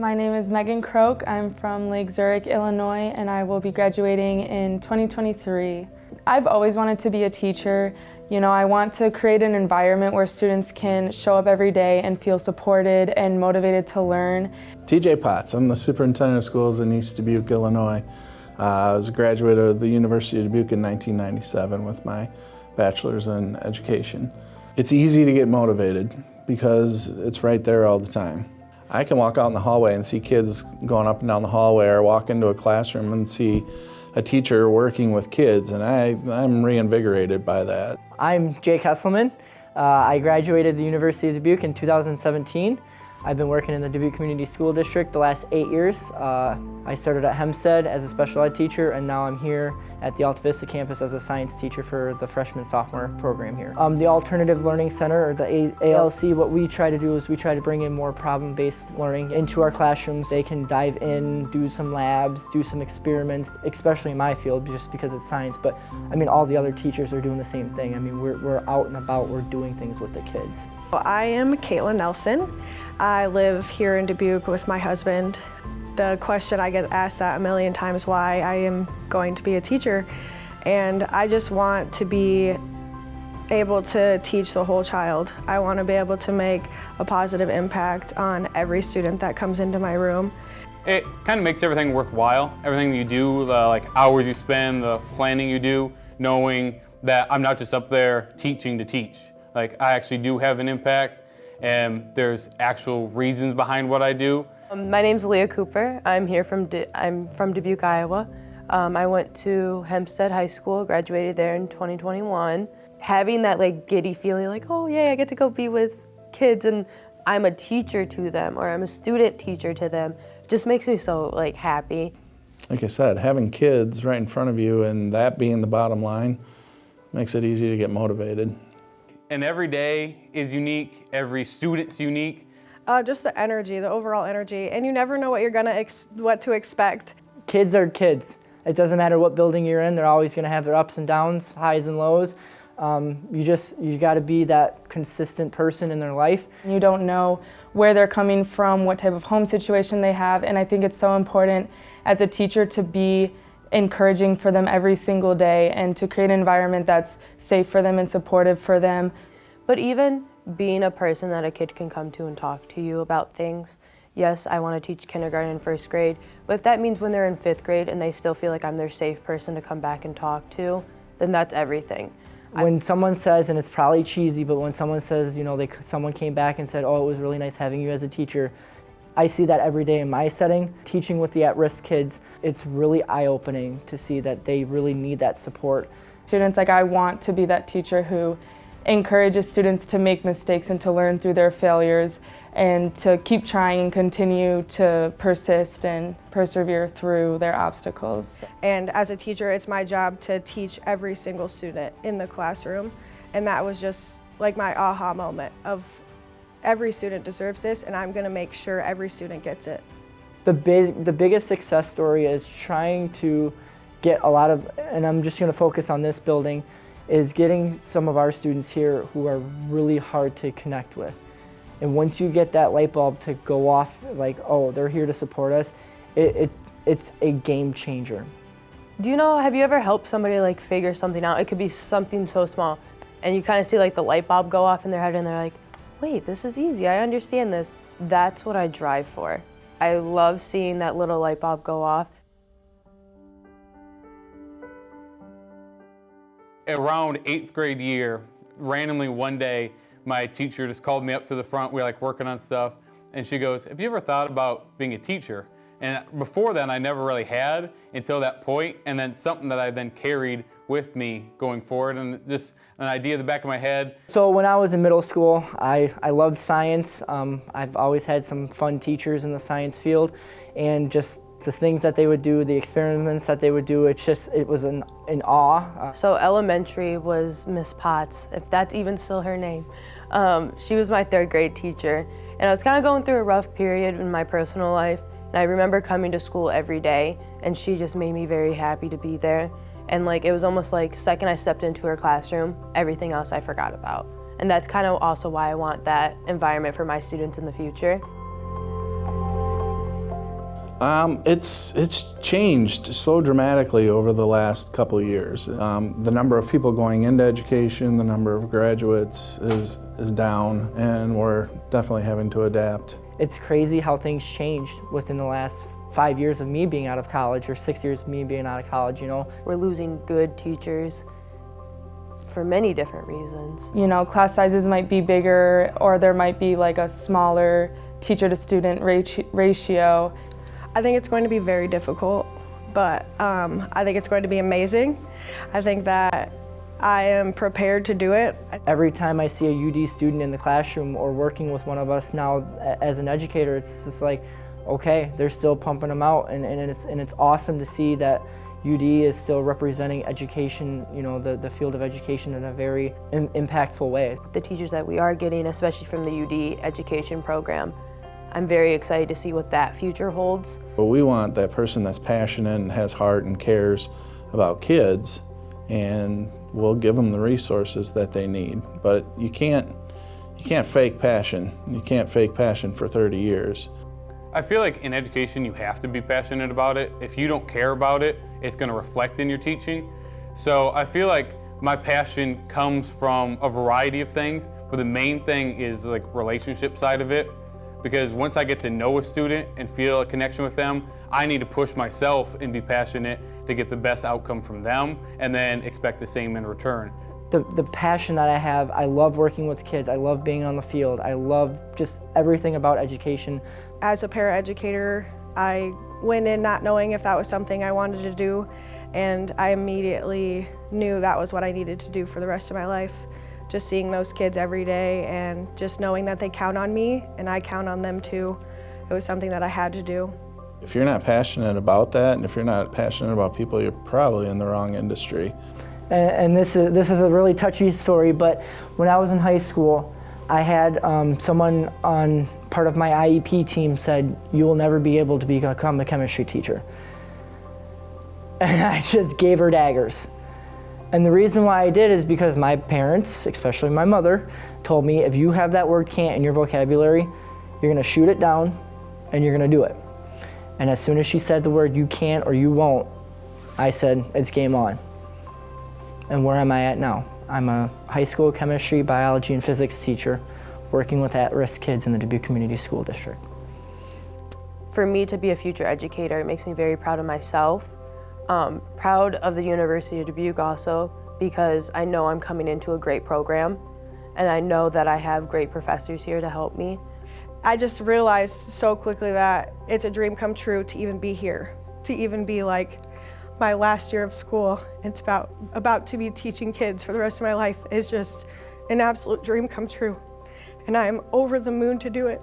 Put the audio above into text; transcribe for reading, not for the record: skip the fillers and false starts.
My name is Megan Croak. I'm from Lake Zurich, Illinois, and I will be graduating in 2023. I've always wanted to be a teacher. You know, I want to create an environment where students can show up every day and feel supported and motivated to learn. TJ Potts, I'm the superintendent of schools in East Dubuque, Illinois. I was a graduate of the University of Dubuque in 1997 with my bachelor's in education. It's easy to get motivated because it's right there all the time. I can walk out in the hallway and see kids going up and down the hallway, or walk into a classroom and see a teacher working with kids, and I'm reinvigorated by that. I'm Jake Hesselman. I graduated the University of Dubuque in 2017. I've been working in the Dubuque Community School District the last 8 years. I started at Hempstead as a special ed teacher, and now I'm here at the Alta Vista campus as a science teacher for the freshman-sophomore program here. The Alternative Learning Center, or the ALC, what we try to do is we try to bring in more problem-based learning into our classrooms. They can dive in, do some labs, do some experiments, especially in my field just because it's science, but I mean all the other teachers are doing the same thing. I mean we're out and about, we're doing things with the kids. I am Caitlin Nelson. I live here in Dubuque with my husband. The question I get asked that a million times, why I am going to be a teacher, and I just want to be able to teach the whole child. I want to be able to make a positive impact on every student that comes into my room. It kind of makes everything worthwhile. Everything that you do, the hours you spend, the planning you do, knowing that I'm not just up there teaching to teach. I actually do have an impact, and there's actual reasons behind what I do. My name's Leah Cooper. I'm from Dubuque, Iowa. I went to Hempstead High School, graduated there in 2021. Having that giddy feeling oh yeah, I get to go be with kids and I'm a teacher to them, or I'm a student teacher to them, just makes me so happy. Like I said, having kids right in front of you and that being the bottom line makes it easy to get motivated. And every day is unique, every student's unique. Just the energy, the overall energy, and you never know what you're what to expect. Kids are kids. It doesn't matter what building you're in, they're always going to have their ups and downs, highs and lows. You got to be that consistent person in their life. You don't know where they're coming from, what type of home situation they have, and I think it's so important as a teacher to be encouraging for them every single day and to create an environment that's safe for them and supportive for them. But even being a person that a kid can come to and talk to you about things. Yes, I want to teach kindergarten and first grade, but if that means when they're in 5th grade and they still feel like I'm their safe person to come back and talk to, then that's everything. When someone says, and it's probably cheesy, but when someone says, someone came back and said, oh, it was really nice having you as a teacher, I see that every day in my setting. Teaching with the at-risk kids, it's really eye-opening to see that they really need that support. Students, I want to be that teacher who encourages students to make mistakes and to learn through their failures and to keep trying and continue to persist and persevere through their obstacles. And as a teacher, it's my job to teach every single student in the classroom, and that was just my aha moment of every student deserves this, and I'm going to make sure every student gets it. The biggest success story is trying to get a lot of, and I'm just going to focus on this building, is getting some of our students here who are really hard to connect with. And once you get that light bulb to go off, oh, they're here to support us, it's a game changer. Have you ever helped somebody figure something out? It could be something so small, and you kind of see the light bulb go off in their head and they're like, wait, this is easy, I understand this. That's what I drive for. I love seeing that little light bulb go off. Around 8th grade year, randomly one day, my teacher just called me up to the front. We were working on stuff, and she goes, have you ever thought about being a teacher? And before then, I never really had until that point, and then something that I then carried with me going forward, and just an idea in the back of my head. So when I was in middle school, I loved science. I've always had some fun teachers in the science field, and just the things that they would do, the experiments that they would do, it was in awe. So elementary was Miss Potts, if that's even still her name. She was my 3rd grade teacher, and I was kind of going through a rough period in my personal life, and I remember coming to school every day, and she just made me very happy to be there. And it was almost second I stepped into her classroom, everything else I forgot about. And that's kind of also why I want that environment for my students in the future. It's changed so dramatically over the last couple of years. The number of people going into education, the number of graduates is down, and we're definitely having to adapt. It's crazy how things changed within the last 5 years of me being out of college, or 6 years of me being out of college, you know. We're losing good teachers for many different reasons. You know, class sizes might be bigger, or there might be like a smaller teacher to student ratio. I think it's going to be very difficult, but I think it's going to be amazing. I think that I am prepared to do it. Every time I see a UD student in the classroom or working with one of us now as an educator, it's just like, okay, they're still pumping them out, and it's awesome to see that UD is still representing education, you know, the field of education in a very impactful way. The teachers that we are getting, especially from the UD education program, I'm very excited to see what that future holds. But we want that person that's passionate and has heart and cares about kids, and we'll give them the resources that they need. But you can't fake passion. You can't fake passion for 30 years. I feel like in education you have to be passionate about it. If you don't care about it, it's going to reflect in your teaching. So I feel like my passion comes from a variety of things, but the main thing is like relationship side of it. Because once I get to know a student and feel a connection with them, I need to push myself and be passionate to get the best outcome from them, and then expect the same in return. The passion that I have, I love working with kids, I love being on the field, I love just everything about education. As a paraeducator, I went in not knowing if that was something I wanted to do, and I immediately knew that was what I needed to do for the rest of my life. Just seeing those kids every day and just knowing that they count on me and I count on them too. It was something that I had to do. If you're not passionate about that, and if you're not passionate about people, you're probably in the wrong industry. And this is a really touchy story, but when I was in high school, I had someone on part of my IEP team said, "You will never be able to become a chemistry teacher." And I just gave her daggers. And the reason why I did is because my parents, especially my mother, told me if you have that word can't in your vocabulary, you're gonna shoot it down and you're gonna do it. And as soon as she said the word you can't or you won't, I said, it's game on. And where am I at now? I'm a high school chemistry, biology, and physics teacher working with at-risk kids in the Dubuque Community School District. For me to be a future educator, it makes me very proud of myself. Proud of the University of Dubuque also, because I know I'm coming into a great program, and I know that I have great professors here to help me. I just realized so quickly that it's a dream come true to even be here, to even be like my last year of school, and to about to be teaching kids for the rest of my life is just an absolute dream come true. And I'm over the moon to do it.